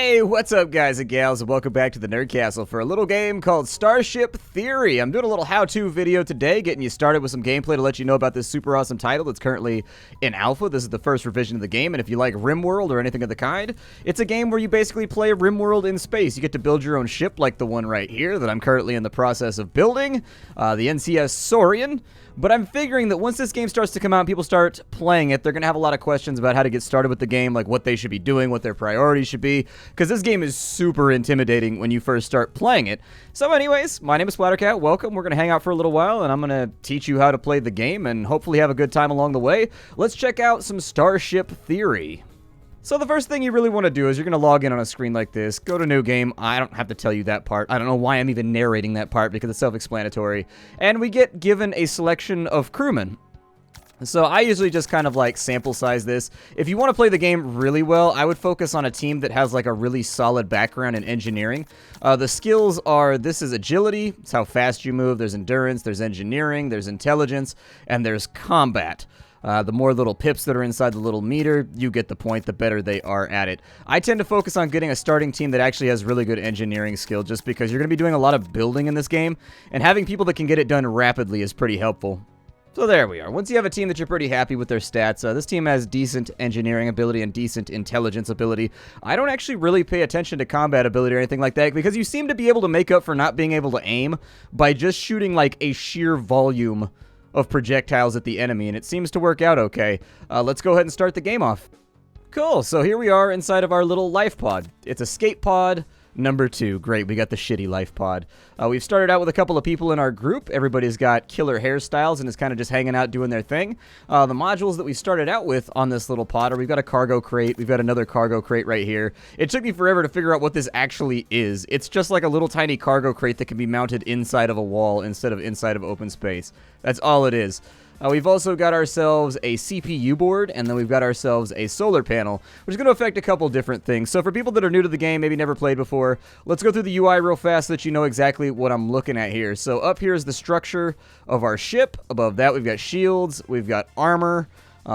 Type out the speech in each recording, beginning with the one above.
Hey, what's up guys and gals, and welcome back to the Nerd Castle for a little game called Starship Theory. I'm doing a little how-to video today, getting you started with some gameplay to let you know about this super awesome title that's currently in alpha. This is the first revision of the game, and if you like Rimworld or anything of the kind, it's a game where you basically play Rimworld in space. You get to build your own ship like the one right here that I'm currently in the process of building, the NCS Saurian. But I'm figuring that once this game starts to come out and people start playing it, they're going to have a lot of questions about how to get started with the game, like what they should be doing, what their priorities should be, because this game is super intimidating when you first start playing it. So anyways, my name is Splattercat. Welcome. We're going to hang out for a little while, and I'm going to teach you how to play the game and hopefully have a good time along the way. Let's check out some Starship Theory. So the first thing you really want to do is you're going to log in on a screen like this, go to new game. I don't have to tell you that part. I don't know why I'm even narrating that part because it's self-explanatory. And we get given a selection of crewmen. So I usually just kind of like sample size this. If you want to play the game really well, I would focus on a team that has like a really solid background in engineering. The skills are, this is agility, it's how fast you move, there's endurance, there's engineering, there's intelligence, and there's combat. The more little pips that are inside the little meter, you get the point, the better they are at it. I tend to focus on getting a starting team that actually has really good engineering skill, just because you're going to be doing a lot of building in this game, and having people that can get it done rapidly is pretty helpful. So there we are. Once you have a team that you're pretty happy with their stats, this team has decent engineering ability and decent intelligence ability. I don't actually really pay attention to combat ability or anything like that, because you seem to be able to make up for not being able to aim by just shooting like a sheer volume of projectiles at the enemy, and it seems to work out okay. Let's go ahead and start the game off. Cool, so here we are inside of our little life pod. It's escape pod number 2. Great, we got the shitty life pod. We've started out with a couple of people in our group. Everybody's got killer hairstyles and is kind of just hanging out doing their thing. The modules that we started out with on this little pod are, we've got a cargo crate, we've got another cargo crate right here. It took me forever to figure out what this actually is. It's just like a little tiny cargo crate that can be mounted inside of a wall instead of inside of open space. That's all it is. We've also got ourselves a CPU board, and then we've got ourselves a solar panel, which is going to affect a couple different things. So for people that are new to the game, maybe never played before, let's go through the UI real fast so that you know exactly what I'm looking at here. So up here is the structure of our ship. Above that, we've got shields, we've got armor.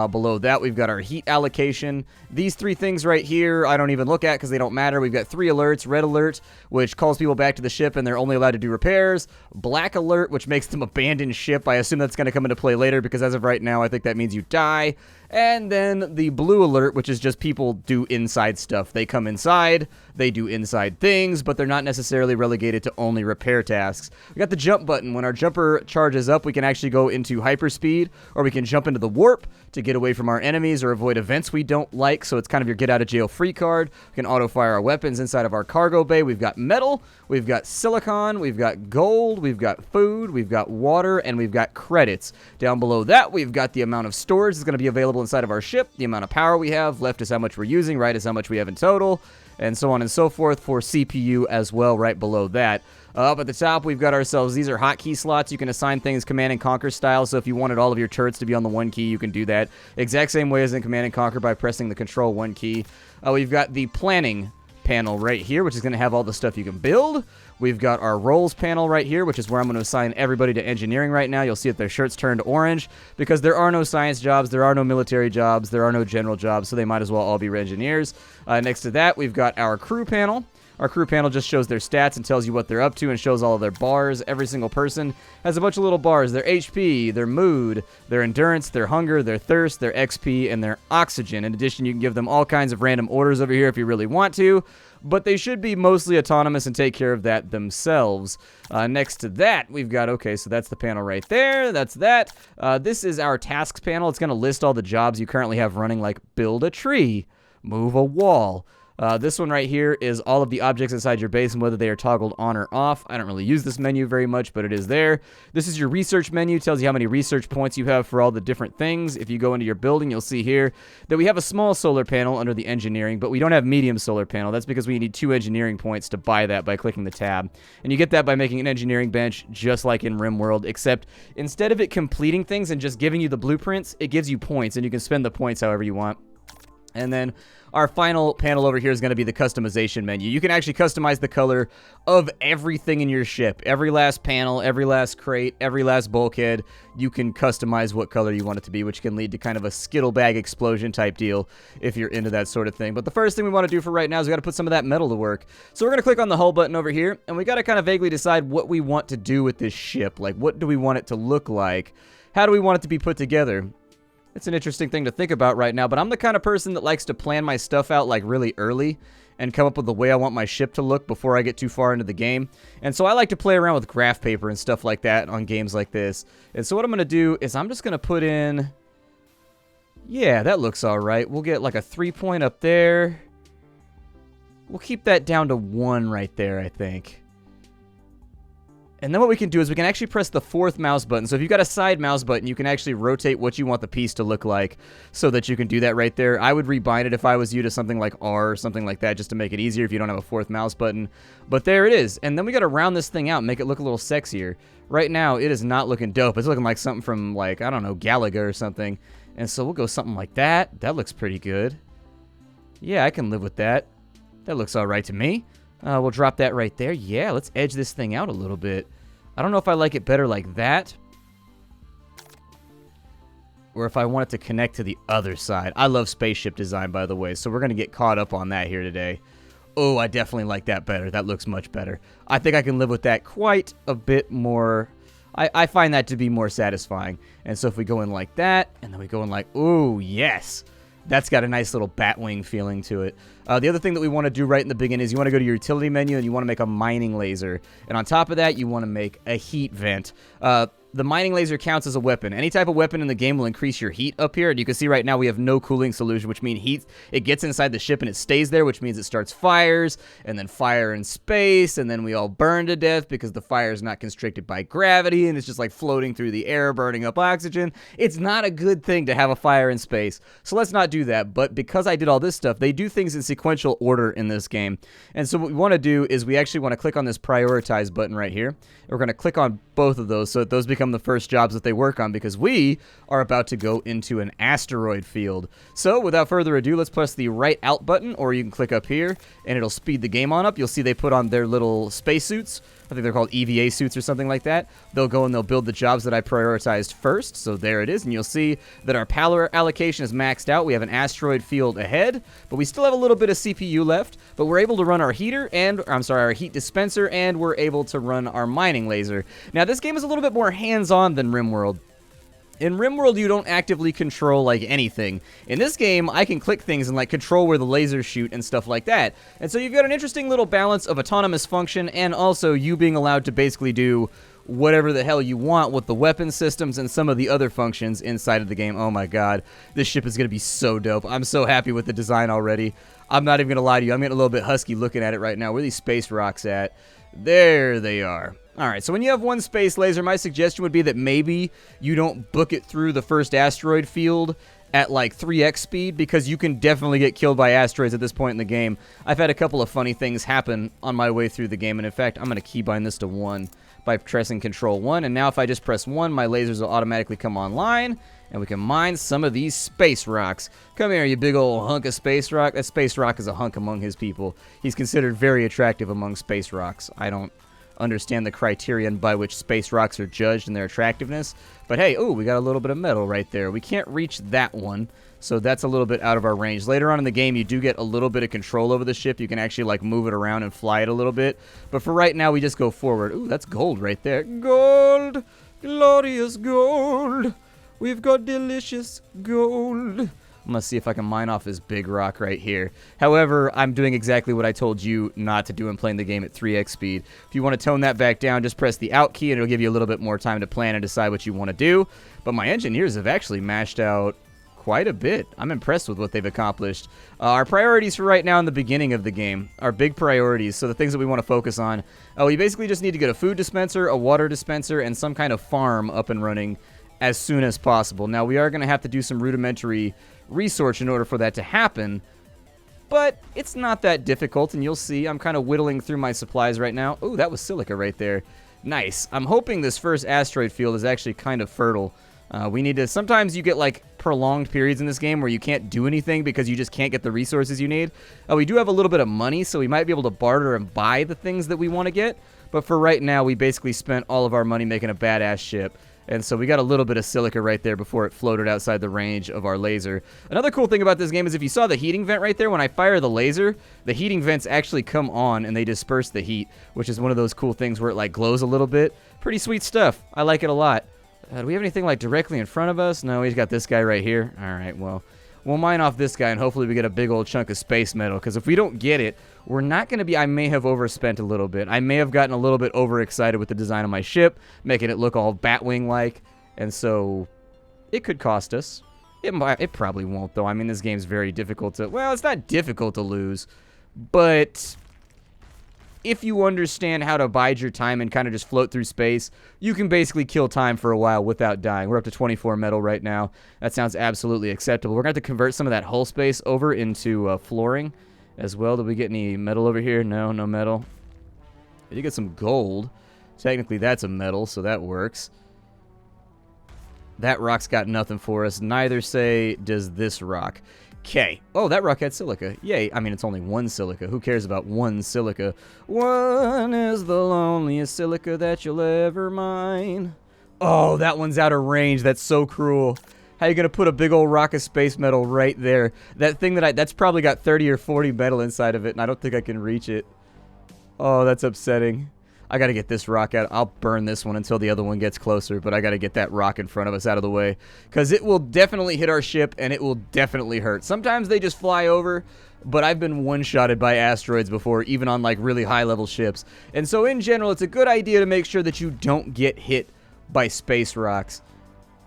Below that, we've got our heat allocation. These 3 things right here, I don't even look at because they don't matter. We've got 3 alerts. Red alert, which calls people back to the ship and they're only allowed to do repairs. Black alert, which makes them abandon ship. I assume that's going to come into play later because as of right now, I think that means you die. And then the blue alert, which is just people do inside stuff. They come inside, they do inside things, but they're not necessarily relegated to only repair tasks. We got the jump button. When our jumper charges up, we can actually go into hyperspeed, or we can jump into the warp to get away from our enemies or avoid events we don't like. So it's kind of your get out of jail free card. We can auto fire our weapons inside of our cargo bay. We've got metal, we've got silicon, we've got gold, we've got food, we've got water, and we've got credits. Down below that, we've got the amount of storage that's going to be available inside of our ship, the amount of power we have. Left is how much we're using, right is how much we have in total, and so on and so forth for CPU as well right below that. Up at the top, we've got ourselves, these are hotkey slots. You can assign things Command and Conquer style, so if you wanted all of your turrets to be on the 1 key, you can do that. Exact same way as in Command and Conquer by pressing the Control 1 key. We've got the planning panel right here, which is going to have all the stuff you can build. We've got our roles panel right here, which is where I'm going to assign everybody to engineering right now. You'll see that their shirts turned orange because there are no science jobs, there are no military jobs, there are no general jobs, so they might as well all be engineers. Next to that, we've got our crew panel. Our crew panel just shows their stats and tells you what they're up to and shows all of their bars. Every single person has a bunch of little bars. Their HP, their mood, their endurance, their hunger, their thirst, their XP, and their oxygen. In addition, you can give them all kinds of random orders over here if you really want to, but they should be mostly autonomous and take care of that themselves. Next to that, we've got, okay, so that's the panel right there. That's that. This is our tasks panel. It's going to list all the jobs you currently have running, like build a tree, move a wall. This one right here is all of the objects inside your base and whether they are toggled on or off. I don't really use this menu very much, but it is there. This is your research menu. Tells you how many research points you have for all the different things. If you go into your building, you'll see here that we have a small solar panel under the engineering, but we don't have medium solar panel. That's because we need 2 engineering points to buy that by clicking the tab. And you get that by making an engineering bench just like in Rimworld, except instead of it completing things and just giving you the blueprints, it gives you points, and you can spend the points however you want. And then our final panel over here is going to be the customization menu. You can actually customize the color of everything in your ship. Every last panel, every last crate, every last bulkhead, you can customize what color you want it to be, which can lead to kind of a Skittle bag explosion type deal if you're into that sort of thing. But the first thing we want to do for right now is we got to put some of that metal to work. So we're going to click on the hull button over here, and we got to kind of vaguely decide what we want to do with this ship. Like, what do we want it to look like? How do we want it to be put together? It's an interesting thing to think about right now, but I'm the kind of person that likes to plan my stuff out like really early and come up with the way I want my ship to look before I get too far into the game. And so I like to play around with graph paper and stuff like that on games like this. And so what I'm going to do is I'm just going to put in... Yeah, that looks alright. We'll get like a 3-point up there. We'll keep that down to 1 right there, I think. And then what we can do is we can actually press the 4th mouse button. So if you've got a side mouse button, you can actually rotate what you want the piece to look like so that you can do that right there. I would rebind it if I was you to something like R or something like that just to make it easier if you don't have a 4th mouse button. But there it is. And then we got to round this thing out and make it look a little sexier. Right now, it is not looking dope. It's looking like something from, like, I don't know, Galaga or something. And so we'll go something like that. That looks pretty good. Yeah, I can live with that. That looks all right to me. We'll drop that right there. Yeah, let's edge this thing out a little bit. I don't know if I like it better like that, or if I want it to connect to the other side. I love spaceship design, by the way, so we're going to get caught up on that here today. Oh, I definitely like that better. That looks much better. I think I can live with that quite a bit more. I find that to be more satisfying. And so if we go in like that, and then we go in like, ooh, yes. That's got a nice little Batwing feeling to it. The other thing that we want to do right in the beginning is you want to go to your utility menu and you want to make a mining laser. And on top of that, you want to make a heat vent. The mining laser counts as a weapon. Any type of weapon in the game will increase your heat up here. And you can see right now we have no cooling solution, which means heat, it gets inside the ship and it stays there, which means it starts fires, and then fire in space, and then we all burn to death because the fire is not constricted by gravity, and it's just like floating through the air, burning up oxygen. It's not a good thing to have a fire in space. So let's not do that. But because I did all this stuff, they do things in sequential order in this game. And so what we want to do is we actually want to click on this prioritize button right here. We're going to click on both of those so that those become the first jobs that they work on, because we are about to go into an asteroid field. So without further ado, let's press the right out button, or you can click up here and it'll speed the game on up. You'll see they put on their little spacesuits. I think they're called EVA suits or something like that. They'll go and they'll build the jobs that I prioritized first. So there it is. And you'll see that our power allocation is maxed out. We have an asteroid field ahead, but we still have a little bit of CPU left. But we're able to run our heater and, our heat dispenser, and we're able to run our mining laser. Now, this game is a little bit more hands-on than Rimworld. In Rimworld, you don't actively control, like, anything. In this game, I can click things and, like, control where the lasers shoot and stuff like that. And so you've got an interesting little balance of autonomous function and also you being allowed to basically do whatever the hell you want with the weapon systems and some of the other functions inside of the game. Oh my god, this ship is going to be so dope. I'm so happy with the design already. I'm not even going to lie to you. I'm getting a little bit husky looking at it right now. Where are these space rocks at? There they are. Alright, so when you have one space laser, my suggestion would be that maybe you don't book it through the first asteroid field at like 3x speed, because you can definitely get killed by asteroids at this point in the game. I've had a couple of funny things happen on my way through the game, and in fact, I'm going to keybind this to 1 by pressing Control 1, and now if I just press 1, my lasers will automatically come online, and we can mine some of these space rocks. Come here, you big old hunk of space rock. That space rock is a hunk among his people. He's considered very attractive among space rocks. I don't understand the criterion by which space rocks are judged in their attractiveness. But hey, ooh, we got a little bit of metal right there. We can't reach that one, so that's a little bit out of our range. Later on in the game, you do get a little bit of control over the ship. You can actually, like, move it around and fly it a little bit. But for right now, we just go forward. Ooh, that's gold right there. Gold! Glorious gold! We've got delicious gold! I'm going to see if I can mine off this big rock right here. However, I'm doing exactly what I told you not to do in playing the game at 3x speed. If you want to tone that back down, just press the out key and it'll give you a little bit more time to plan and decide what you want to do. But my engineers have actually mashed out quite a bit. I'm impressed with what they've accomplished. Our priorities for right now in the beginning of the game are big priorities, so the things that we want to focus on. We basically just need to get a food dispenser, a water dispenser, and some kind of farm up and running as soon as possible. Now, we are going to have to do some rudimentary research in order for that to happen, but it's not that difficult, and you'll see I'm kind of whittling through my supplies right now. Oh, that was silica right there. Nice. I'm hoping this first asteroid field is actually kind of fertile. We need to, sometimes you get like prolonged periods in this game where you can't do anything because you just can't get the resources you need. We do have a little bit of money, so we might be able to barter and buy the things that we want to get. But for right now, we basically spent all of our money making a badass ship. And so we got a little bit of silica right there before it floated outside the range of our laser. Another cool thing about this game is if you saw the heating vent right there, when I fire the laser, the heating vents actually come on and they disperse the heat, which is one of those cool things where it like glows a little bit. Pretty sweet stuff. I like it a lot. Do we have anything like directly in front of us? No, he's got this guy right here. All right, well, we'll mine off this guy and hopefully we get a big old chunk of space metal, because if we don't get it, we're not going to be... I may have overspent a little bit. I may have gotten a little bit overexcited with the design of my ship, making it look all Batwing-like, and so it could cost us. It probably won't, though. I mean, this game's very difficult to... Well, it's not difficult to lose, but if you understand how to bide your time and kind of just float through space, you can basically kill time for a while without dying. We're up to 24 metal right now. That sounds absolutely acceptable. We're going to have to convert some of that hull space over into flooring as well. Did we get any metal over here? No, no metal. We did get some gold. Technically, that's a metal, so that works. That rock's got nothing for us. Neither, say, does this rock. Okay. Oh, that rock had silica. Yay. I mean, it's only one silica. Who cares about one silica? One is the loneliest silica that you'll ever mine. Oh, that one's out of range. That's so cruel. How you going to put a big old rock of space metal right there? That thing that's probably got 30 or 40 metal inside of it, and I don't think I can reach it. Oh, that's upsetting. I got to get this rock out. I'll burn this one until the other one gets closer, but I got to get that rock in front of us out of the way, because it will definitely hit our ship, and it will definitely hurt. Sometimes they just fly over, but I've been one-shotted by asteroids before, even on, like, really high-level ships. And so, in general, it's a good idea to make sure that you don't get hit by space rocks.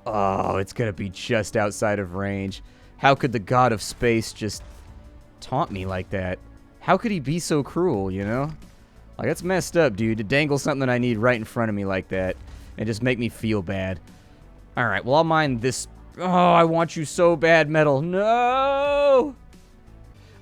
Oh, it's going to be just outside of range. How could the god of space just taunt me like that? How could he be so cruel, you know? Like, that's messed up, dude, to dangle something that I need right in front of me like that and just make me feel bad. All right, well, I'll mine this. Oh, I want you so bad, metal. No!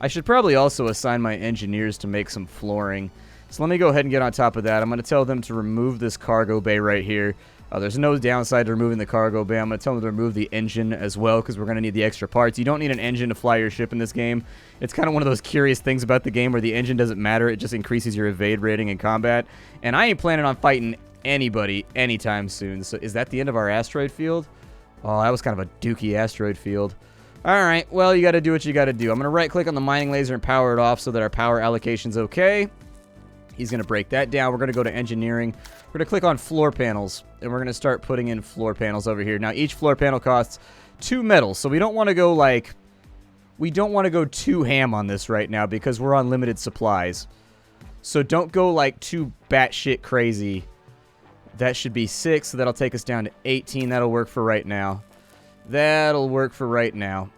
I should probably also assign my engineers to make some flooring. So let me go ahead and get on top of that. I'm going to tell them to remove this cargo bay right here. There's no downside to removing the cargo bay. I'm going to tell them to remove the engine as well, because we're going to need the extra parts. You don't need an engine to fly your ship in this game. It's kind of one of those curious things about the game where the engine doesn't matter. It just increases your evade rating in combat. And I ain't planning on fighting anybody anytime soon. So is that the end of our asteroid field? Oh, that was kind of a dookie asteroid field. All right, well, you got to do what you got to do. I'm going to right-click on the mining laser and power it off so that our power allocation's okay. He's going to break that down. We're going to go to engineering. We're going to click on floor panels, and we're going to start putting in floor panels over here. Now, each floor panel costs 2 metals, so we don't want to go, like, we don't want to go too ham on this right now because we're on limited supplies. So don't go, like, too batshit crazy. That should be 6, so that'll take us down to 18. That'll work for right now. That'll work for right now.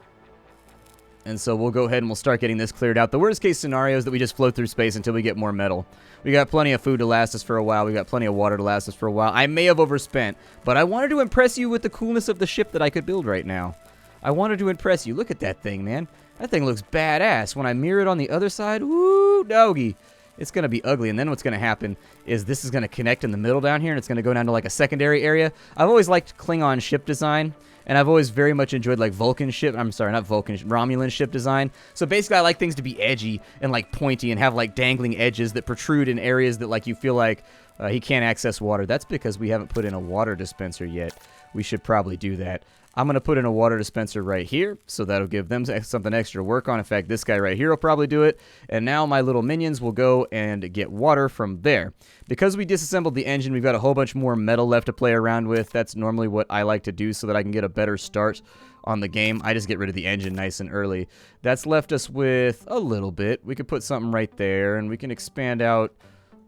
And so we'll go ahead and we'll start getting this cleared out. The worst case scenario is that we just float through space until we get more metal. We got plenty of food to last us for a while. We got plenty of water to last us for a while. I may have overspent, but I wanted to impress you with the coolness of the ship that I could build right now. I wanted to impress you. Look at that thing, man. That thing looks badass. When I mirror it on the other side, woo, doggy. It's going to be ugly, and then what's going to happen is this is going to connect in the middle down here, and it's going to go down to, like, a secondary area. I've always liked Klingon ship design. And I've always very much enjoyed, like, Vulcan ship. I'm sorry, not Vulcan. Romulan ship design. So basically, I like things to be edgy and, like, pointy and have, like, dangling edges that protrude in areas that, like, you feel like he can't access water. That's because we haven't put in a water dispenser yet. We should probably do that. I'm going to put in a water dispenser right here, so that'll give them something extra to work on. In fact, this guy right here will probably do it. And now my little minions will go and get water from there. Because we disassembled the engine, we've got a whole bunch more metal left to play around with. That's normally what I like to do so that I can get a better start on the game. I just get rid of the engine nice and early. That's left us with a little bit. We could put something right there, and we can expand out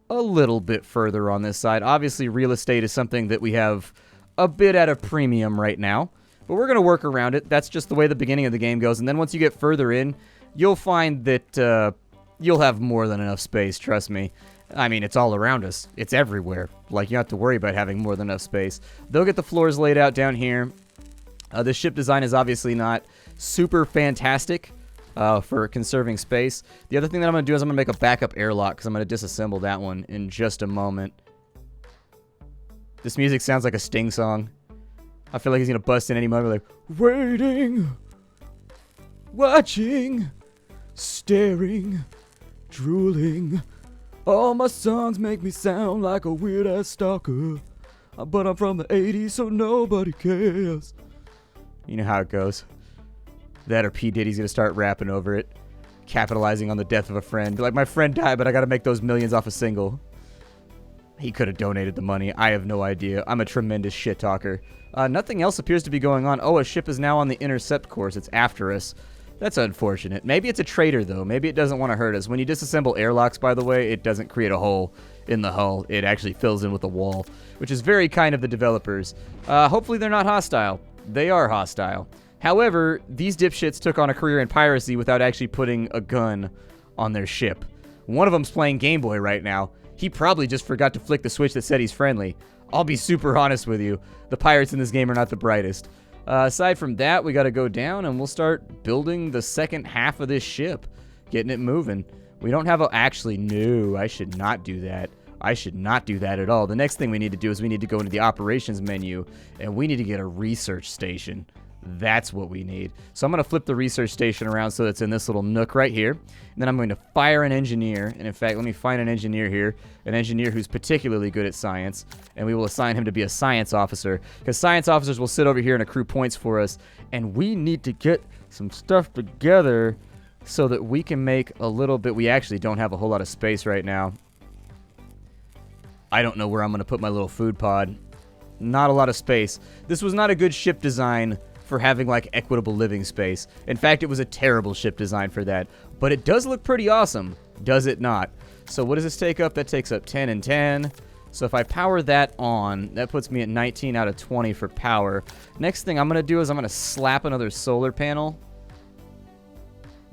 a little bit further on this side. Obviously, real estate is something that we have a bit at a premium right now. But we're going to work around it. That's just the way the beginning of the game goes. And then once you get further in, you'll find that you'll have more than enough space, trust me. I mean, it's all around us. It's everywhere. Like, you don't have to worry about having more than enough space. They'll get the floors laid out down here. This ship design is obviously not super fantastic for conserving space. The other thing that I'm going to do is I'm going to make a backup airlock because I'm going to disassemble that one in just a moment. This music sounds like a Sting song. I feel like he's gonna bust in any moment, like, waiting, watching, staring, drooling. All my songs make me sound like a weird-ass stalker. But I'm from the 80s, so nobody cares. You know how it goes. That or P. Diddy's gonna start rapping over it. Capitalizing on the death of a friend. Be like, my friend died, but I gotta make those millions off a single. He could have donated the money. I have no idea. I'm a tremendous shit talker. Nothing else appears to be going on. Oh, a ship is now on the intercept course. It's after us. That's unfortunate. Maybe it's a traitor, though. Maybe it doesn't want to hurt us. When you disassemble airlocks, by the way, it doesn't create a hole in the hull. It actually fills in with a wall, which is very kind of the developers. Hopefully they're not hostile. They are hostile. However, these dipshits took on a career in piracy without actually putting a gun on their ship. One of them's playing Game Boy right now. He probably just forgot to flick the switch that said he's friendly. I'll be super honest with you. The pirates in this game are not the brightest. Aside from that, we got to go down and we'll start building the second half of this ship. Getting it moving. We don't have a... Actually, no, I should not do that. I should not do that at all. The next thing we need to do is we need to go into the operations menu and we need to get a research station. That's what we need. So I'm going to flip the research station around so it's in this little nook right here. And then I'm going to fire an engineer. And in fact, let me find an engineer here. An engineer who's particularly good at science. And we will assign him to be a science officer. Because science officers will sit over here and accrue points for us. And we need to get some stuff together so that we can make a little bit. We actually don't have a whole lot of space right now. I don't know where I'm going to put my little food pod. Not a lot of space. This was not a good ship design for having like equitable living space. In fact, it was a terrible ship design for that. But it does look pretty awesome, does it not? So what does this take up? That takes up 10 and 10. So if I power that on, that puts me at 19 out of 20 for power. Next thing I'm going to do is I'm going to slap another solar panel.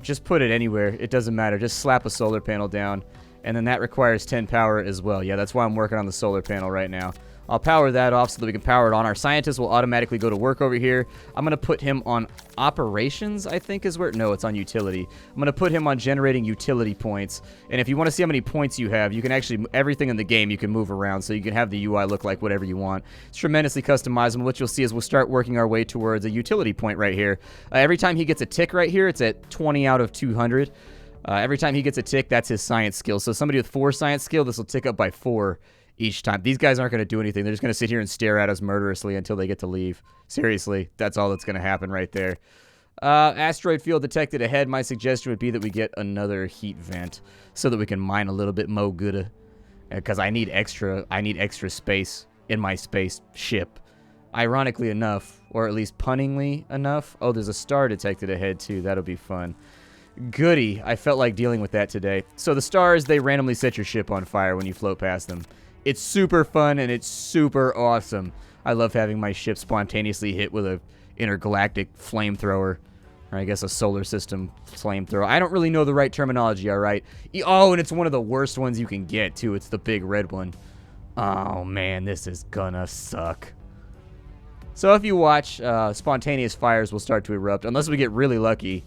Just put it anywhere. It doesn't matter. Just slap a solar panel down. And then that requires 10 power as well. Yeah, that's why I'm working on the solar panel right now. I'll power that off so that we can power it on. Our scientist will automatically go to work over here. I'm going to put him on operations, I think is where... No, it's on utility. I'm going to put him on generating utility points. And if you want to see how many points you have, you can actually... Everything in the game you can move around, so you can have the UI look like whatever you want. It's tremendously customizable. What you'll see is we'll start working our way towards a utility point right here. Every time he gets a tick right here, it's at 20 out of 200. Every time he gets a tick, that's his science skill. So somebody with 4 science skill, this will tick up by 4 each time. These guys aren't going to do anything. They're just going to sit here and stare at us murderously until they get to leave. Seriously, that's all that's going to happen right there. Asteroid field detected ahead. My suggestion would be that we get another heat vent so that we can mine a little bit more good. Because I need extra space in my space ship. Ironically enough, or at least punningly enough. Oh, there's a star detected ahead too. That'll be fun. Goody. I felt like dealing with that today. So the stars, they randomly set your ship on fire when you float past them. It's super fun and it's super awesome. I love having my ship spontaneously hit with a intergalactic flamethrower. Or I guess a solar system flamethrower. I don't really know the right terminology, alright? Oh, and it's one of the worst ones you can get, too. It's the big red one. Oh, man, this is gonna suck. So if you watch, spontaneous fires will start to erupt. Unless we get really lucky.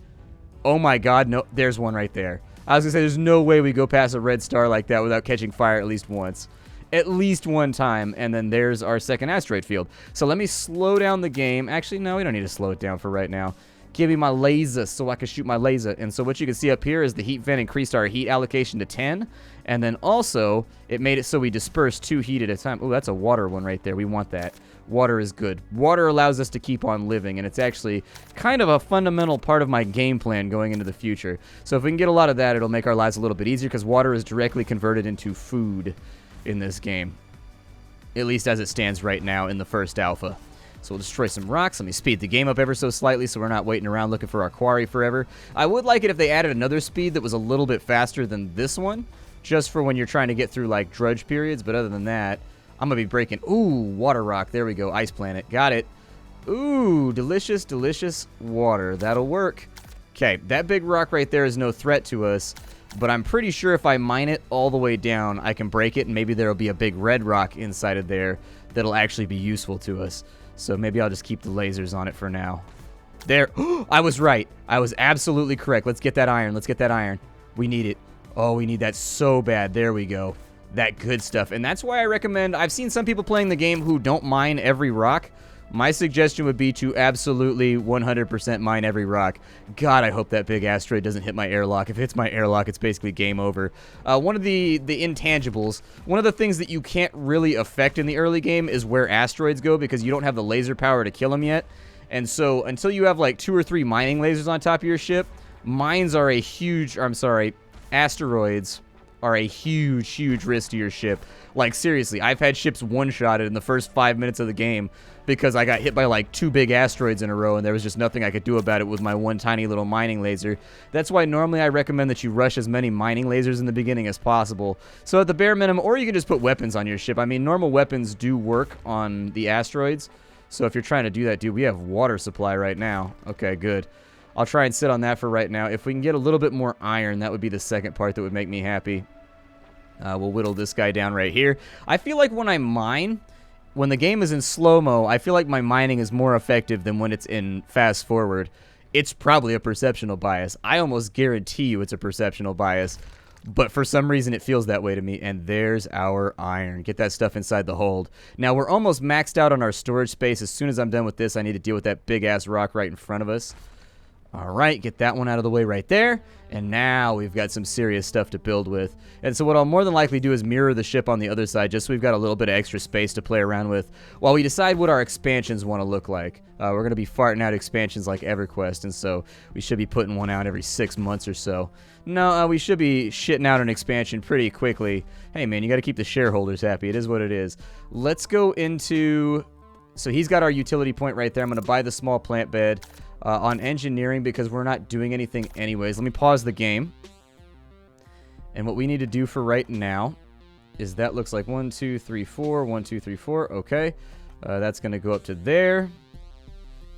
Oh my god, no, there's one right there. I was gonna say, there's no way we go past a red star like that without catching fire at least once. At least one time, and then there's our second asteroid field. So let me slow down the game. Actually, no, we don't need to slow it down for right now. Give me my laser so I can shoot my laser. And so what you can see up here is the heat vent increased our heat allocation to 10. And then also, it made it so we disperse 2 heat at a time. Oh, that's a water one right there. We want that. Water is good. Water allows us to keep on living, and it's actually kind of a fundamental part of my game plan going into the future. So if we can get a lot of that, it'll make our lives a little bit easier because water is directly converted into food in this game. At least as it stands right now in the first alpha. So we'll destroy some rocks. Let me speed the game up ever so slightly so we're not waiting around looking for our quarry forever. I would like it if they added another speed that was a little bit faster than this one, just for when you're trying to get through like drudge periods, but other than that, I'm going to be breaking... Ooh, water rock. There we go. Ice planet. Got it. Ooh, delicious, delicious water. That'll work. Okay, that big rock right there is no threat to us, but I'm pretty sure if I mine it all the way down, I can break it, and maybe there'll be a big red rock inside of there that'll actually be useful to us. So maybe I'll just keep the lasers on it for now. There. I was right. I was absolutely correct. Let's get that iron. Let's get that iron. We need it. Oh, we need that so bad. There we go. That good stuff. And that's why I recommend... I've seen some people playing the game who don't mine every rock. My suggestion would be to absolutely 100% mine every rock. God, I hope that big asteroid doesn't hit my airlock. If it hits my airlock, it's basically game over. One of the intangibles, one of the things that you can't really affect in the early game is where asteroids go, because you don't have the laser power to kill them yet. And so until you have like 2 or 3 mining lasers on top of your ship, mines are a huge, or I'm sorry, asteroids are a huge risk to your ship. Like, seriously, I've had ships one-shotted in the first 5 minutes of the game because I got hit by like 2 big asteroids in a row and there was just nothing I could do about it with my one tiny little mining laser. That's why normally I recommend that you rush as many mining lasers in the beginning as possible. So at the bare minimum, or you can just put weapons on your ship. I mean, normal weapons do work on the asteroids. So if you're trying to do that, dude, we have water supply right now. Okay, good. I'll try and sit on that for right now. If we can get a little bit more iron, that would be the second part that would make me happy. We'll whittle this guy down right here. I feel like when I mine, when the game is in slow-mo, I feel like my mining is more effective than when it's in fast-forward. It's probably a perceptional bias. I almost guarantee you it's a perceptional bias. But for some reason, it feels that way to me. And there's our iron. Get that stuff inside the hold. Now, we're almost maxed out on our storage space. As soon as I'm done with this, I need to deal with that big-ass rock right in front of us. All right, get that one out of the way right there. And now we've got some serious stuff to build with. And so what I'll more than likely do is mirror the ship on the other side, just so we've got a little bit of extra space to play around with while we decide what our expansions want to look like. We're going to be farting out expansions like EverQuest, and so we should be putting one out every 6 months or so. No, we should be shitting out an expansion pretty quickly. Hey, man, you got to keep the shareholders happy. It is what it is. Let's go into... So he's got our utility point right there. I'm going to buy the small plant bed. On engineering, because we're not doing anything anyways. Let me pause the game. And what we need to do for right now is that looks like 1, 2, 3, 4. 1, 2, 3, 4. Okay. That's going to go up to there.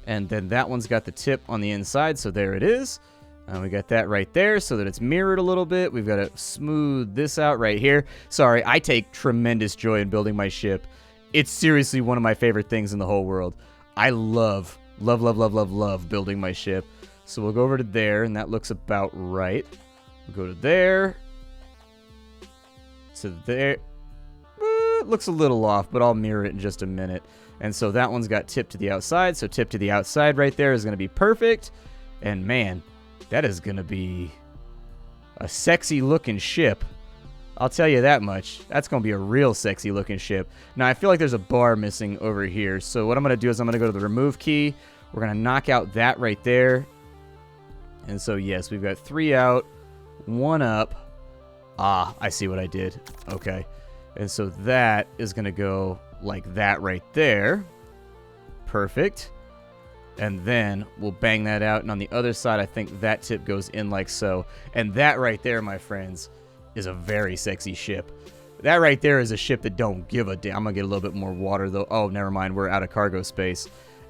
And then that one's got the tip on the inside, so there it is. We got that right there so that it's mirrored a little bit. We've got to smooth this out right here. Sorry, I take tremendous joy in building my ship. It's seriously one of my favorite things in the whole world. I love building my ship. So we'll go over to there, and that looks about right. We'll go to there. To there. It looks a little off, but I'll mirror it in just a minute. And so that one's got tip to the outside, so tip to the outside right there is going to be perfect. And man, that is going to be a sexy looking ship. I'll tell you that much. That's going to be a real sexy looking ship. Now, I feel like there's a bar missing over here. So what I'm going to do is I'm going to go to the remove key. We're going to knock out that right there. And so, yes, we've got 3 out, 1 up. Ah, I see what I did. Okay. And so that is going to go like that right there. Perfect. And then we'll bang that out. And on the other side, I think that tip goes in like so. And that right there, my friends, is a very sexy ship. That right there is a ship that don't give a damn. I'm going to get a little bit more water, though. Oh, never mind. We're out of cargo space.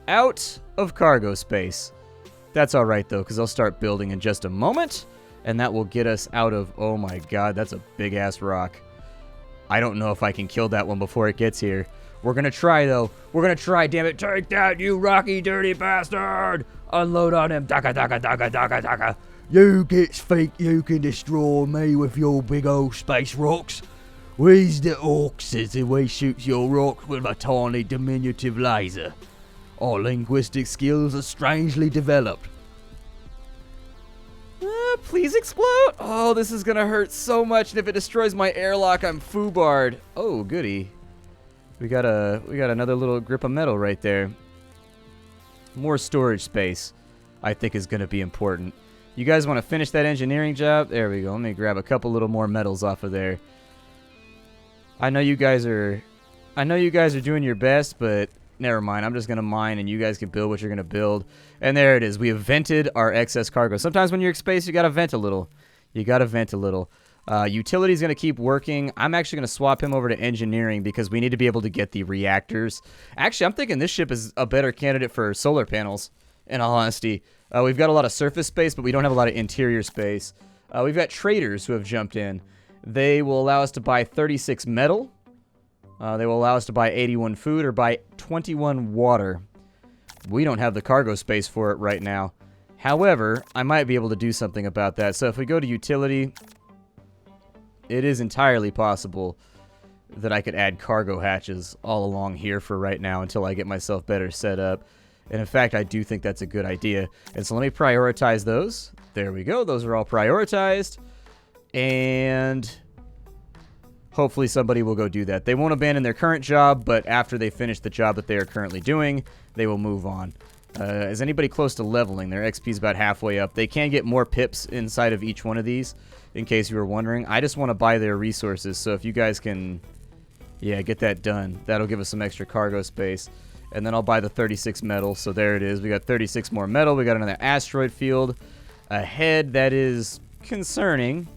Out of cargo space. That's all right, though, because I'll start building in just a moment. And that will get us out of... Oh, my God. That's a big-ass rock. I don't know if I can kill that one before it gets here. We're going to try, though. We're going to try, damn it. Take that, you rocky, dirty bastard. Unload on him. Daka, daka, daka, daka, daka. You gits think you can destroy me with your big old space rocks? We's the orcs, and we shoots your rocks with a tiny diminutive laser. Our linguistic skills are strangely developed. Please explode! Oh, this is gonna hurt so much, and if it destroys my airlock, I'm foobarred. Oh, goody. We got another little grip of metal right there. More storage space, I think, is gonna be important. You guys want to finish that engineering job? There we go. Let me grab a couple little more metals off of there. I know you guys are doing your best, but never mind. I'm just going to mine, and you guys can build what you're going to build. And there it is. We have vented our excess cargo. Sometimes when you're in space, you got to vent a little. Utility's going to keep working. I'm actually going to swap him over to engineering because we need to be able to get the reactors. Actually, I'm thinking this ship is a better candidate for solar panels, in all honesty. We've got a lot of surface space, but we don't have a lot of interior space. We've got traders who have jumped in. They will allow us to buy 36 metal. They will allow us to buy 81 food or buy 21 water. We don't have the cargo space for it right now. However, I might be able to do something about that. So if we go to utility, it is entirely possible that I could add cargo hatches all along here for right now until I get myself better set up. And in fact, I do think that's a good idea. And so let me prioritize those. There we go. Those are all prioritized. And hopefully somebody will go do that. They won't abandon their current job, but after they finish the job that they are currently doing, they will move on. Is anybody close to leveling? Their XP is about halfway up. They can get more pips inside of each one of these, in case you were wondering. I just want to buy their resources, so if you guys can, yeah, get that done, that'll give us some extra cargo space. And then I'll buy the 36 metal, so there it is. We got 36 more metal. We got another asteroid field ahead. That is concerning.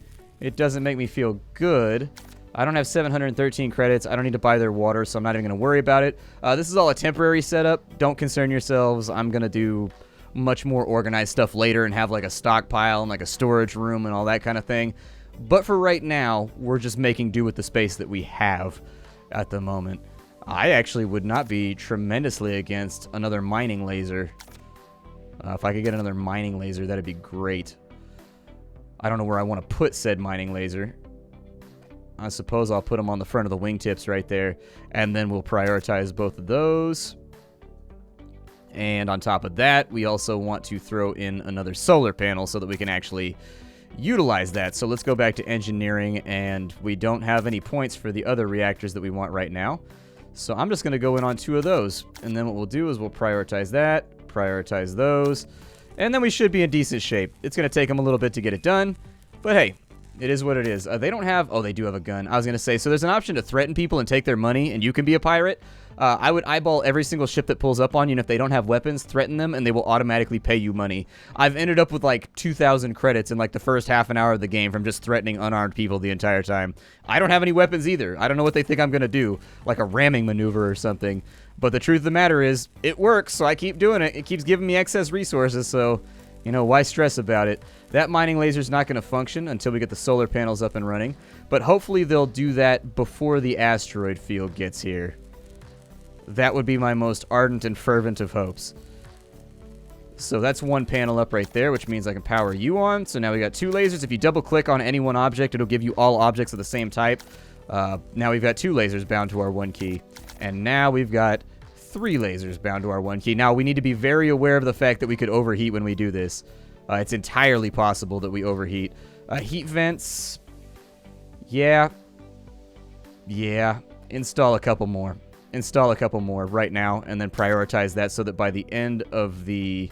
It doesn't make me feel good. I don't have 713 credits. I don't need to buy their water, so I'm not even going to worry about it. This is all a temporary setup. Don't concern yourselves. I'm going to do much more organized stuff later and have like a stockpile and like a storage room and all that kind of thing. But for right now, we're just making do with the space that we have at the moment. I actually would not be tremendously against another mining laser. If I could get another mining laser, that'd be great. I don't know where I want to put said mining laser. I suppose I'll put them on the front of the wingtips right there, and then we'll prioritize both of those. And on top of that, we also want to throw in another solar panel so that we can actually utilize that. So let's go back to engineering, and we don't have any points for the other reactors that we want right now. So I'm just going to go in on 2 of those, and then what we'll do is we'll prioritize that, prioritize those, and then we should be in decent shape. It's going to take them a little bit to get it done, but hey, it is what it is. They don't have... Oh, they do have a gun. I was going to say, so there's an option to threaten people and take their money, and you can be a pirate. I would eyeball every single ship that pulls up on you, and if they don't have weapons, threaten them, and they will automatically pay you money. I've ended up with like 2,000 credits in like the first half an hour of the game from just threatening unarmed people the entire time. I don't have any weapons either. I don't know what they think I'm going to do, like a ramming maneuver or something. But the truth of the matter is, it works, so I keep doing it. It keeps giving me excess resources, so... You know, why stress about it? That mining laser is not going to function until we get the solar panels up and running. But hopefully they'll do that before the asteroid field gets here. That would be my most ardent and fervent of hopes. So that's one panel up right there, which means I can power you on. So now we got 2 lasers. If you double click on any one object, it'll give you all objects of the same type. Now we've got 2 lasers bound to our 1 key. And now we've got 3 lasers bound to our 1 key. Now, we need to be very aware of the fact that we could overheat when we do this. It's entirely possible that we overheat. Heat vents. Yeah. Yeah. Install a couple more. Install a couple more right now, and then prioritize that so that by the end of the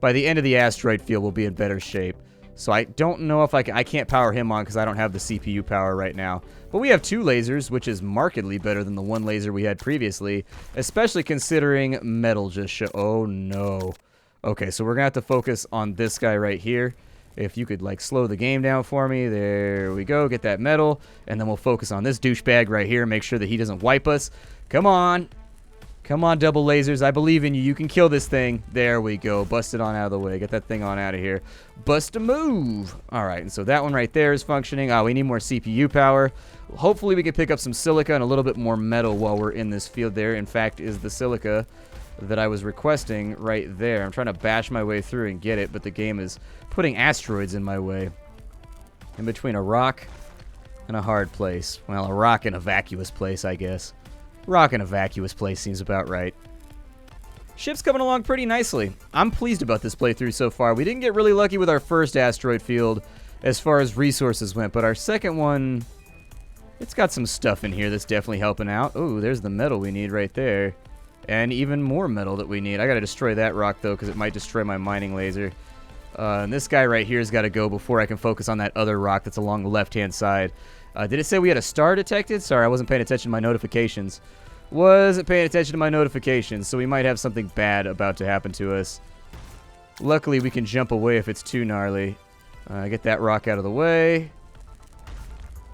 asteroid field, we'll be in better shape. So I don't know if I can't power him on because I don't have the CPU power right now. But we have 2 lasers, which is markedly better than the 1 laser we had previously, especially considering metal just oh no. Okay, so we're going to have to focus on this guy right here. If you could, like, slow the game down for me. There we go. Get that metal. And then we'll focus on this douchebag right here. Make sure that he doesn't wipe us. Come on. Come on, double lasers. I believe in you. You can kill this thing. There we go. Bust it on out of the way. Get that thing on out of here. Bust a move. All right, and so that one right there is functioning. We need more CPU power. Hopefully we can pick up some silica and a little bit more metal while we're in this field there. In fact, is the silica that I was requesting right there. I'm trying to bash my way through and get it, but the game is putting asteroids in my way. In between a rock and a hard place. Well, a rock and a vacuous place, I guess. Rock and a vacuous place seems about right. Ship's coming along pretty nicely. I'm pleased about this playthrough so far. We didn't get really lucky with our first asteroid field as far as resources went, but our second one, it's got some stuff in here that's definitely helping out. Oh, there's the metal we need right there. And even more metal that we need. I gotta destroy that rock, though, because it might destroy my mining laser. And this guy right here has got to go before I can focus on that other rock that's along the left-hand side. Did it say we had a star detected? Sorry, I wasn't paying attention to my notifications. Wasn't paying attention to my notifications, so we might have something bad about to happen to us. Luckily, we can jump away if it's too gnarly. Get that rock out of the way.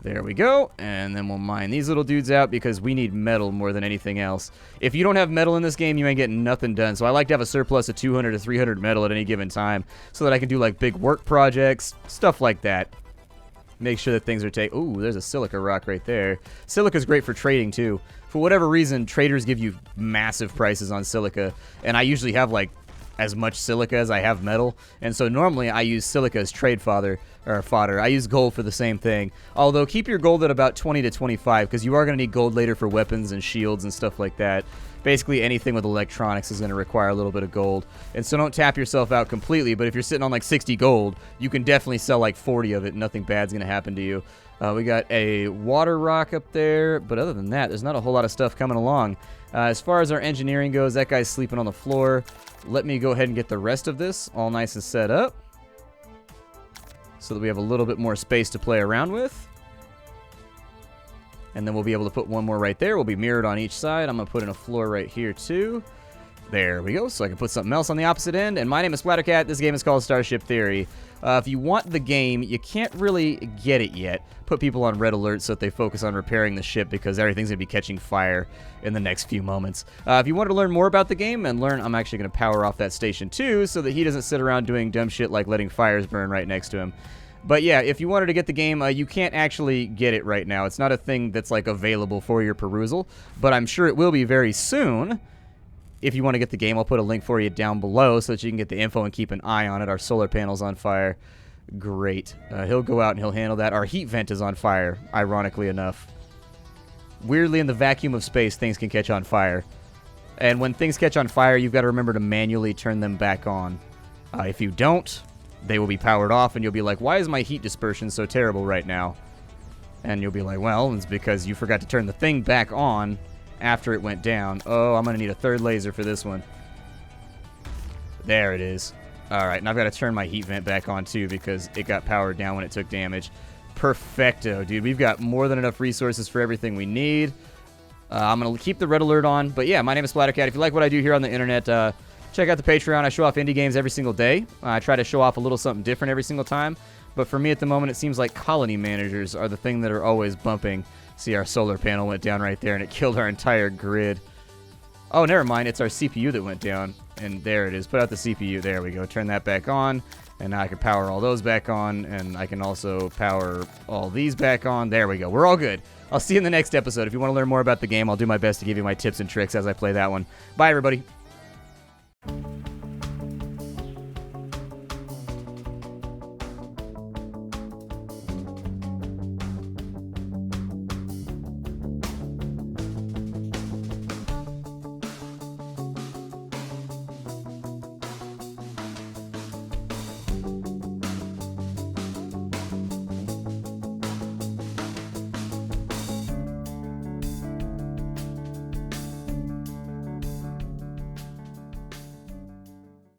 There we go. And then we'll mine these little dudes out because we need metal more than anything else. If you don't have metal in this game, you ain't getting nothing done. So I like to have a surplus of 200 to 300 metal at any given time so that I can do like big work projects, stuff like that. Make sure that things are Ooh, there's a silica rock right there. Silica's great for trading too. For whatever reason, traders give you massive prices on silica, and I usually have like as much silica as I have metal, and so normally I use silica as trade fodder. I use gold for the same thing. Although keep your gold at about 20 to 25 because you are going to need gold later for weapons and shields and stuff like that. Basically anything with electronics is going to require a little bit of gold. And so don't tap yourself out completely, but if you're sitting on like 60 gold, you can definitely sell like 40 of it and nothing bad's going to happen to you. We got a water rock up there, but other than that, there's not a whole lot of stuff coming along. As far as our engineering goes, that guy's sleeping on the floor. Let me go ahead and get the rest of this all nice and set up so that we have a little bit more space to play around with. And then we'll be able to put one more right there. We'll be mirrored on each side. I'm going to put in a floor right here too. There we go. So I can put something else on the opposite end. And my name is Splattercat. This game is called Starship Theory. If you want the game, you can't really get it yet. Put people on red alert so that they focus on repairing the ship because everything's going to be catching fire in the next few moments. If you want to learn more about the game and learn, I'm actually going to power off that station too so that he doesn't sit around doing dumb shit like letting fires burn right next to him. But yeah, if you wanted to get the game, you can't actually get it right now. It's not a thing that's like available for your perusal, but I'm sure it will be very soon. If you want to get the game, I'll put a link for you down below so that you can get the info and keep an eye on it. Our solar panel's on fire. Great. He'll go out and he'll handle that. Our heat vent is on fire, ironically enough. Weirdly, in the vacuum of space, things can catch on fire. And when things catch on fire, you've got to remember to manually turn them back on. If you don't, they will be powered off, and you'll be like, why is my heat dispersion so terrible right now? And you'll be like, well, it's because you forgot to turn the thing back on after it went down. Oh, I'm going to need a third laser for this one. There it is. Alright, and I've got to turn my heat vent back on too because it got powered down when it took damage. Perfecto, dude. We've got more than enough resources for everything we need. I'm going to keep the red alert on. But yeah, my name is Splattercat. If you like what I do here on the internet, check out the Patreon. I show off indie games every single day. I try to show off a little something different every single time. But for me at the moment, it seems like colony managers are the thing that are always bumping. See, our solar panel went down right there, and it killed our entire grid. Oh, never mind. It's our CPU that went down. And there it is. Put out the CPU. There we go. Turn that back on. And now I can power all those back on. And I can also power all these back on. There we go. We're all good. I'll see you in the next episode. If you want to learn more about the game, I'll do my best to give you my tips and tricks as I play that one. Bye, everybody.